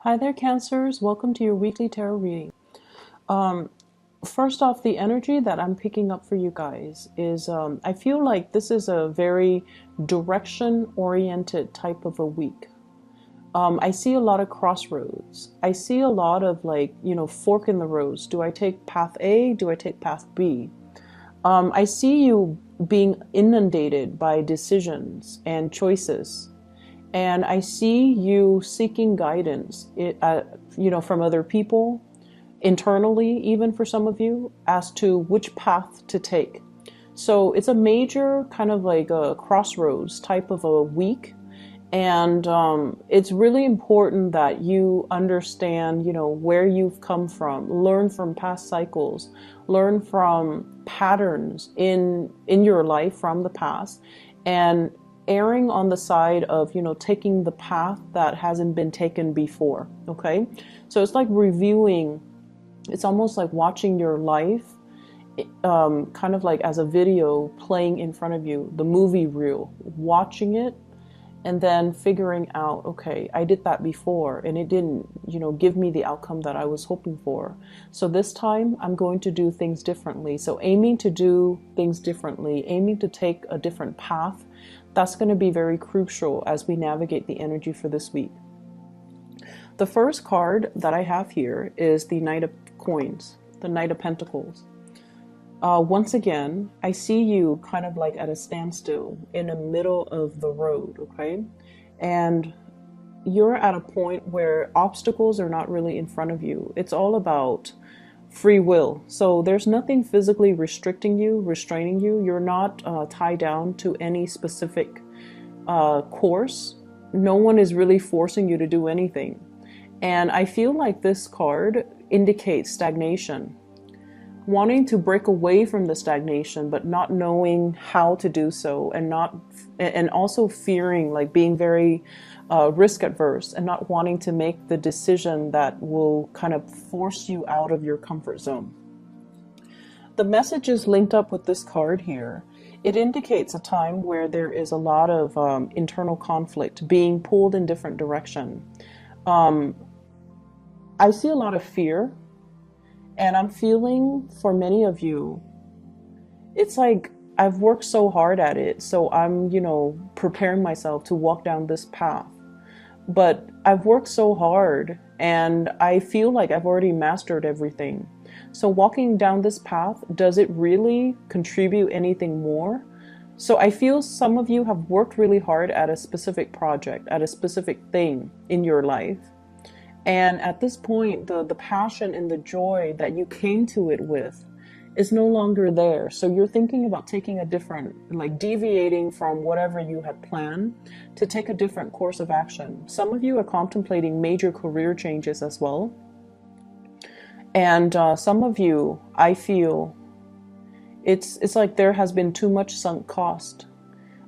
Hi there, Cancers. Welcome to your weekly tarot reading. Um, First off, the energy that I'm picking up for you guys is I feel like this is a very direction oriented type of a week. I see a lot of crossroads. I see a lot of fork in the roads. Do I take path A? Do I take path B? I see you being inundated by decisions and choices. And I see you seeking guidance, from other people, internally, even for some of you, as to which path to take. So it's a major kind of like a crossroads type of a week. And it's really important that you understand, where you've come from, learn from past cycles, learn from patterns in your life from the past, and erring on the side of, taking the path that hasn't been taken before. Okay. So it's like reviewing, it's almost like watching your life, kind of like as a video playing in front of you, the movie reel, watching it and then figuring out, okay, I did that before and it didn't, give me the outcome that I was hoping for. So this time I'm going to do things differently. So aiming to do things differently, aiming to take a different path, that's going to be very crucial as we navigate the energy for this week. The first card that I have here is the Knight of Coins, the Knight of Pentacles. Once again, I see you kind of like at a standstill in the middle of the road, okay? And you're at a point where obstacles are not really in front of you. It's all about free will. So there's nothing physically restricting you, restraining you. You're not tied down to any specific course. No one is really forcing you to do anything. And I feel like this card indicates stagnation. Wanting to break away from the stagnation, but not knowing how to do so, and also fearing, like being very risk adverse and not wanting to make the decision that will kind of force you out of your comfort zone. The message is linked up with this card here. It indicates a time where there is a lot of internal conflict, being pulled in different direction. I see a lot of fear. And I'm feeling for many of you, it's like I've worked so hard at it. So I'm, preparing myself to walk down this path. But I've worked so hard and I feel like I've already mastered everything. So walking down this path, does it really contribute anything more? So I feel some of you have worked really hard at a specific project, at a specific thing in your life. And at this point, the passion and the joy that you came to it with is no longer there. So you're thinking about taking a different, like deviating from whatever you had planned to take a different course of action. Some of you are contemplating major career changes as well. And some of you, I feel, it's like there has been too much sunk cost.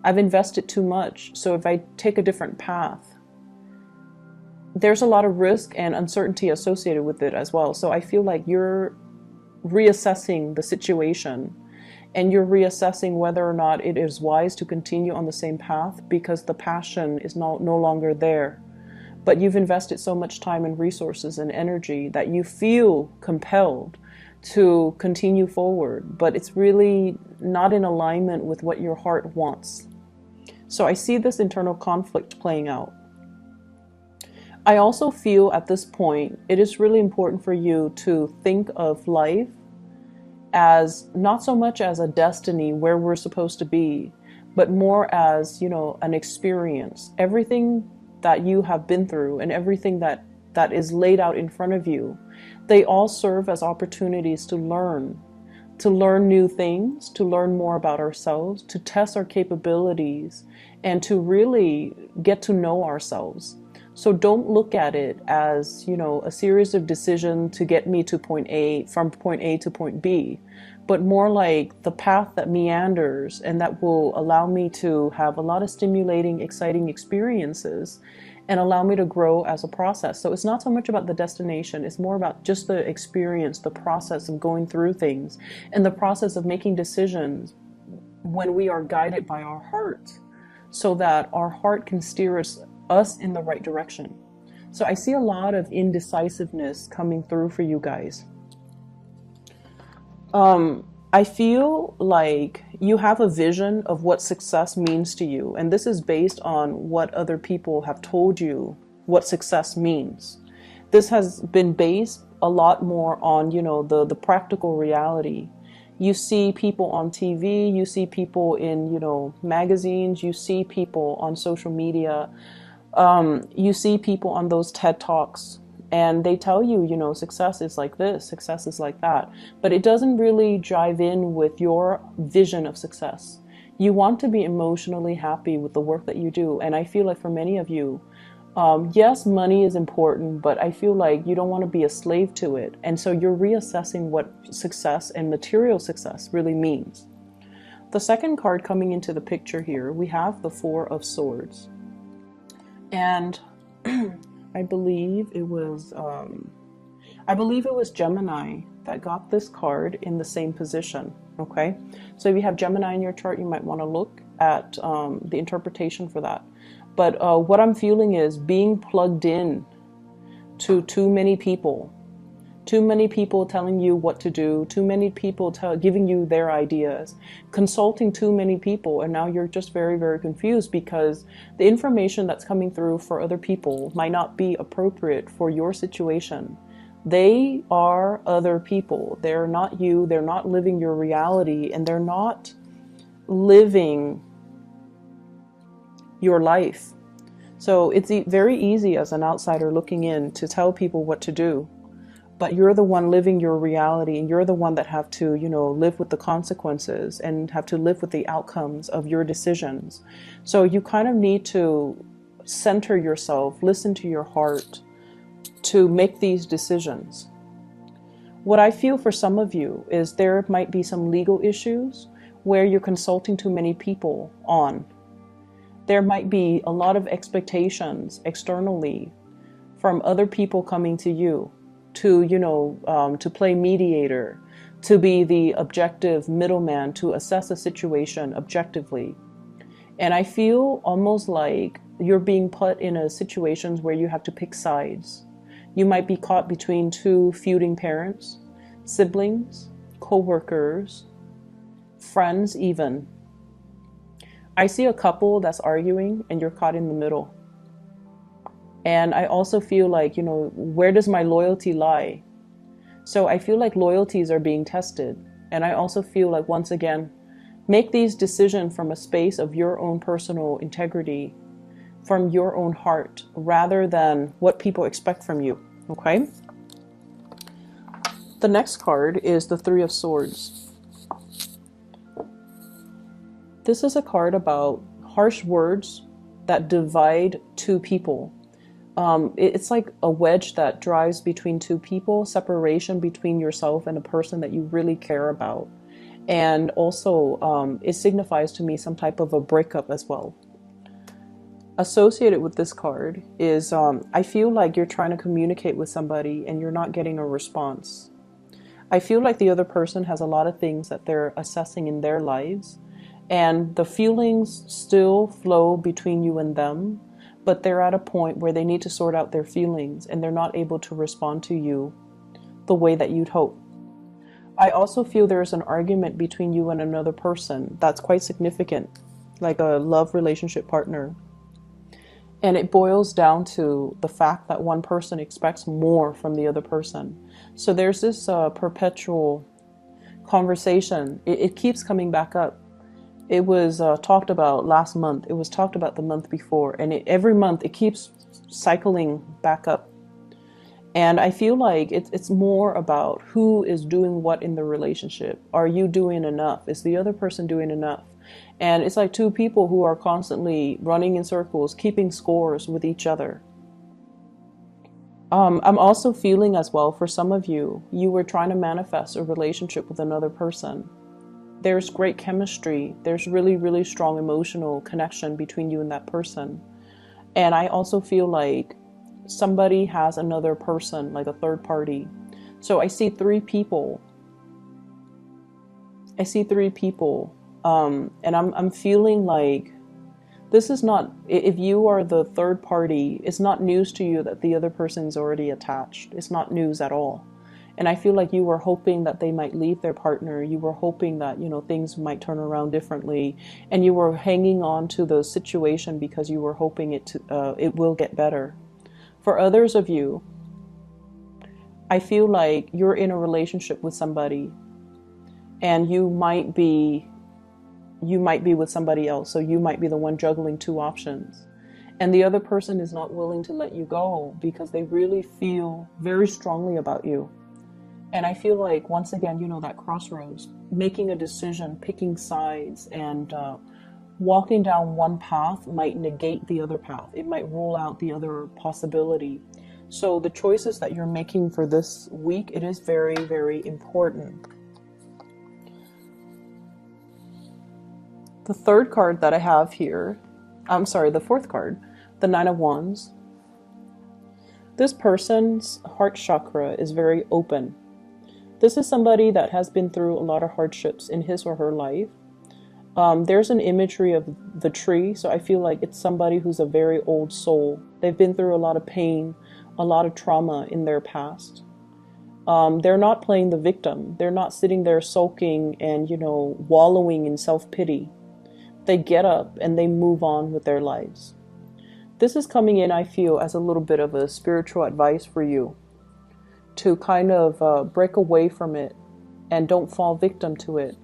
I've invested too much. So if I take a different path, there's a lot of risk and uncertainty associated with it as well. So I feel like you're reassessing the situation and you're reassessing whether or not it is wise to continue on the same path because the passion is no longer there. But you've invested so much time and resources and energy that you feel compelled to continue forward, but it's really not in alignment with what your heart wants. So I see this internal conflict playing out. I also feel at this point, it is really important for you to think of life as not so much as a destiny where we're supposed to be, but more as, an experience. Everything that you have been through and everything that is laid out in front of you, they all serve as opportunities to learn new things, to learn more about ourselves, to test our capabilities, and to really get to know ourselves. So don't look at it as, a series of decisions to get me to from point A to point B, but more like the path that meanders and that will allow me to have a lot of stimulating, exciting experiences and allow me to grow as a process. So it's not so much about the destination, it's more about just the experience, the process of going through things and the process of making decisions when we are guided by our heart so that our heart can steer us in the right direction. So I see a lot of indecisiveness coming through for you guys. I feel like you have a vision of what success means to you, and this is based on what other people have told you what success means. This has been based a lot more on, you know, the practical reality. You see people on TV, you see people in, you know, magazines, you see people on social media, you see people on those TED Talks, and they tell you, you know, success is like this, success is like that, but it doesn't really jive in with your vision of success. You want to be emotionally happy with the work that you do, and I feel like for many of you, yes, money is important, but I feel like you don't want to be a slave to it, and so you're reassessing what success and material success really means. The second card coming into the picture here, we have the Four of Swords, and I believe it was Gemini that got this card in the same position. Okay, so if you have Gemini in your chart, you might want to look at the interpretation for that. But what I'm feeling is being plugged in to too many people telling you what to do, too many people giving you their ideas, consulting too many people, and now you're just very, very confused because the information that's coming through for other people might not be appropriate for your situation. They are other people. They're not you. They're not living your reality, and they're not living your life. So it's very easy as an outsider looking in to tell people what to do. But you're the one living your reality, and you're the one that have to, you know, live with the consequences and have to live with the outcomes of your decisions. So you kind of need to center yourself, listen to your heart to make these decisions. What I feel for some of you is there might be some legal issues where you're consulting too many people on. There might be a lot of expectations externally from other people coming to you to, you know, to play mediator, to be the objective middleman, to assess a situation objectively. And I feel almost like you're being put in a situations where you have to pick sides. You might be caught between two feuding parents, siblings, co-workers, friends even. I see a couple that's arguing and you're caught in the middle. And I also feel like, you know, where does my loyalty lie? So I feel like loyalties are being tested. And I also feel like, once again, make these decisions from a space of your own personal integrity, from your own heart, rather than what people expect from you. Okay? The next card is the Three of Swords. This is a card about harsh words that divide two people. It's like a wedge that drives between two people, separation between yourself and a person that you really care about. And also, it signifies to me some type of a breakup as well. Associated with this card is, I feel like you're trying to communicate with somebody and you're not getting a response. I feel like the other person has a lot of things that they're assessing in their lives, and the feelings still flow between you and them, but they're at a point where they need to sort out their feelings and they're not able to respond to you the way that you'd hope. I also feel there's an argument between you and another person that's quite significant, like a love relationship partner. And it boils down to the fact that one person expects more from the other person. So there's this perpetual conversation. It keeps coming back up. It was talked about last month. It was talked about the month before. And every month it keeps cycling back up. And I feel like it's more about who is doing what in the relationship. Are you doing enough? Is the other person doing enough? And it's like two people who are constantly running in circles, keeping scores with each other. I'm also feeling as well, for some of you, you were trying to manifest a relationship with another person. There's great chemistry. There's really, really strong emotional connection between you and that person. And I also feel like somebody has another person, like a third party. So I see three people. And I'm feeling like This is not, if you are the third party, it's not news to you that the other person's already attached. It's not news at all. And I feel like you were hoping that they might leave their partner. You were hoping that, you know, things might turn around differently. And you were hanging on to the situation because you were hoping it will get better. For others of you, I feel like you're in a relationship with somebody and you might be with somebody else. So you might be the one juggling two options. And the other person is not willing to let you go because they really feel very strongly about you. And I feel like, once again, you know, that crossroads, making a decision, picking sides, and walking down one path might negate the other path. It might rule out the other possibility. So the choices that you're making for this week, it is very, very important. The third card that I have here, the fourth card, the Nine of Wands. This person's heart chakra is very open. This is somebody that has been through a lot of hardships in his or her life. There's an imagery of the tree, so I feel like it's somebody who's a very old soul. They've been through a lot of pain, a lot of trauma in their past. They're not playing the victim. They're not sitting there sulking and, you know, wallowing in self-pity. They get up and they move on with their lives. This is coming in, I feel, as a little bit of a spiritual advice for you to kind of break away from it and don't fall victim to it.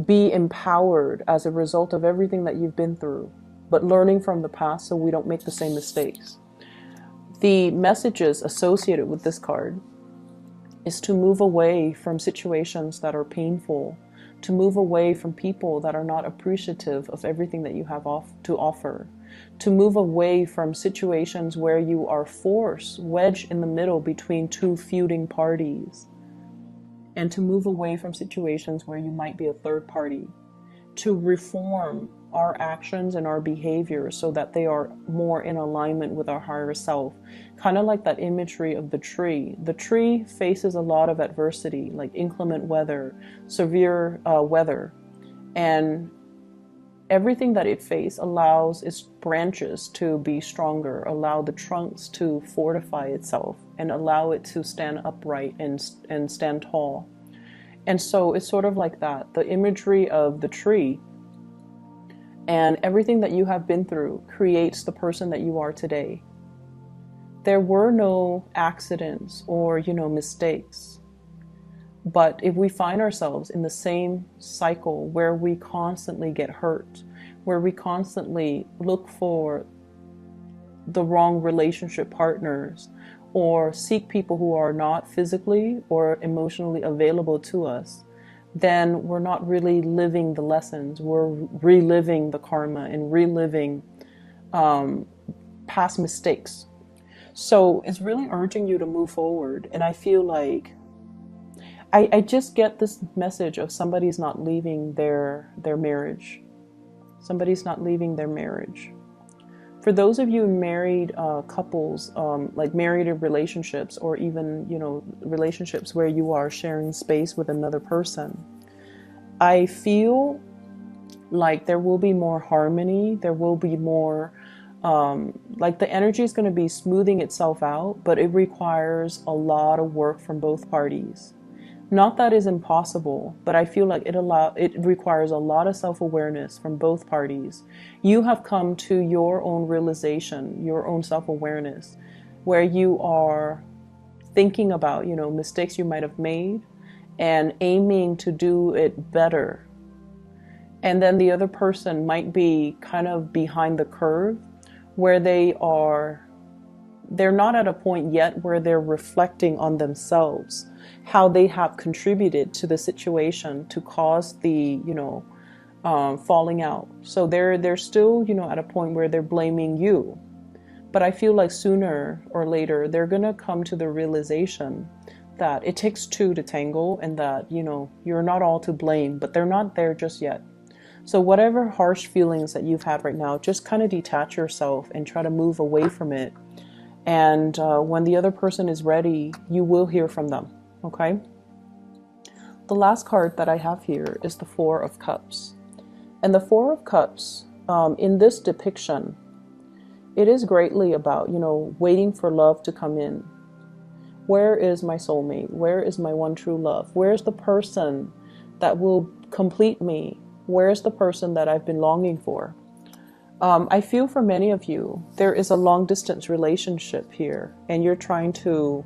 Be empowered as a result of everything that you've been through, but learning from the past so we don't make the same mistakes. The messages associated with this card is to move away from situations that are painful, to move away from people that are not appreciative of everything that you have to offer, to move away from situations where you are wedged in the middle between two feuding parties, and to move away from situations where you might be a third party, to reform our actions and our behavior so that they are more in alignment with our higher self. Kind of like that imagery of the tree. The tree faces a lot of adversity, like inclement weather, severe weather, and everything that it faces allows its branches to be stronger, allow the trunks to fortify itself, and allow it to stand upright and stand tall. And so it's sort of like that, the imagery of the tree. And everything that you have been through creates the person that you are today. There were no accidents or, you know, mistakes. But if we find ourselves in the same cycle where we constantly get hurt, where we constantly look for the wrong relationship partners, or seek people who are not physically or emotionally available to us, then we're not really living the lessons. We're reliving the karma and reliving past mistakes. So it's really urging you to move forward. And I feel like I just get this message of somebody's not leaving their marriage. Somebody's not leaving their marriage. For those of you married couples, like married relationships, or even, you know, relationships where you are sharing space with another person, I feel like there will be more harmony. There will be more, like the energy is going to be smoothing itself out, but it requires a lot of work from both parties. Not that is impossible, but I feel like it requires a lot of self-awareness from both parties. You have come to your own realization, your own self-awareness, where you are thinking about, you know, mistakes you might have made and aiming to do it better. And then the other person might be kind of behind the curve, where they're not at a point yet where they're reflecting on themselves, how they have contributed to the situation to cause the, you know, falling out. So they're still, you know, at a point where they're blaming you. But I feel like sooner or later, they're going to come to the realization that it takes two to tango, and that, you know, you're not all to blame, but they're not there just yet. So whatever harsh feelings that you've had right now, just kind of detach yourself and try to move away from it. And when the other person is ready, you will hear from them. Okay? The last card that I have here is the Four of Cups. And the Four of Cups in this depiction, it is greatly about, you know, waiting for love to come in. Where is my soulmate? Where is my one true love? Where's the person that will complete me? Where's the person that I've been longing for? I feel for many of you, there is a long distance relationship here, and you're trying to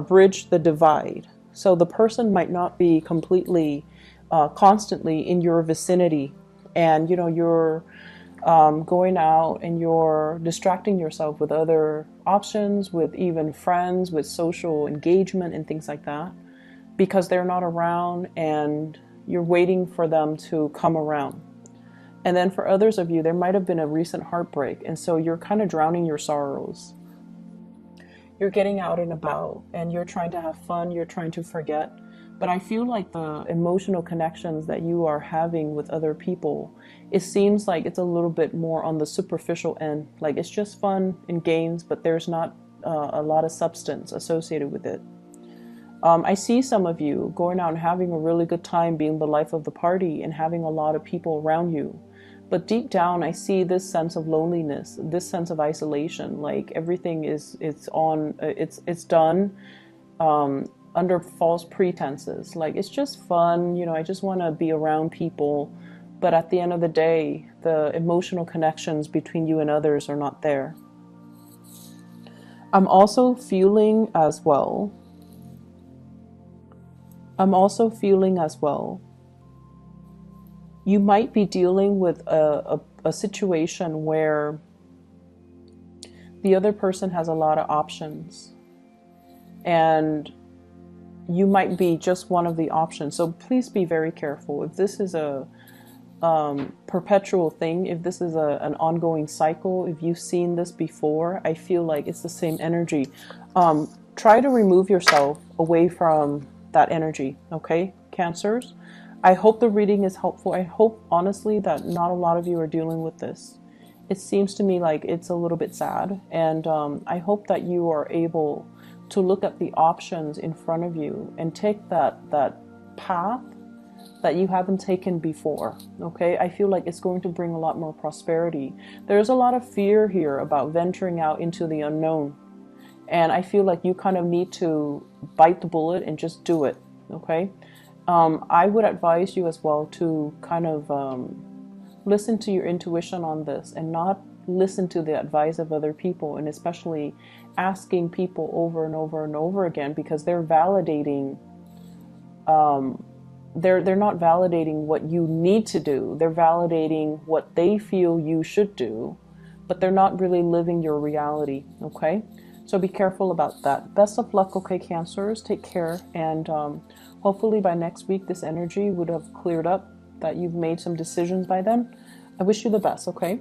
bridge the divide. So the person might not be completely, constantly in your vicinity, and you know, you're going out and you're distracting yourself with other options, with even friends, with social engagement and things like that, because they're not around and you're waiting for them to come around. And then for others of you, there might have been a recent heartbreak, and so you're kind of drowning your sorrows. You're getting out and about and you're trying to have fun, you're trying to forget. But I feel like the emotional connections that you are having with other people, it seems like it's a little bit more on the superficial end. Like it's just fun and games, but there's not a lot of substance associated with it. I see some of you going out and having a really good time, being the life of the party and having a lot of people around you. But deep down, I see this sense of loneliness, this sense of isolation. Like everything it's done under false pretenses. Like it's just fun, you know, I just want to be around people. But at the end of the day, the emotional connections between you and others are not there. I'm also feeling as well. You might be dealing with a situation where the other person has a lot of options and you might be just one of the options. So please be very careful. If this is a perpetual thing, if this is an ongoing cycle, if you've seen this before, I feel like it's the same energy. Try to remove yourself away from that energy, okay, Cancers? I hope the reading is helpful. I hope, honestly, that not a lot of you are dealing with this. It seems to me like it's a little bit sad, and I hope that you are able to look at the options in front of you and take that path that you haven't taken before, okay? I feel like it's going to bring a lot more prosperity. There's a lot of fear here about venturing out into the unknown, and I feel like you kind of need to bite the bullet and just do it, okay? I would advise you as well to kind of listen to your intuition on this and not listen to the advice of other people, and especially asking people over and over and over again, because they're validating, they're not validating what you need to do. They're validating what they feel you should do, but they're not really living your reality, okay? So be careful about that. Best of luck, okay, Cancers? Take care, and hopefully by next week this energy would have cleared up, that you've made some decisions by then. I wish you the best, okay?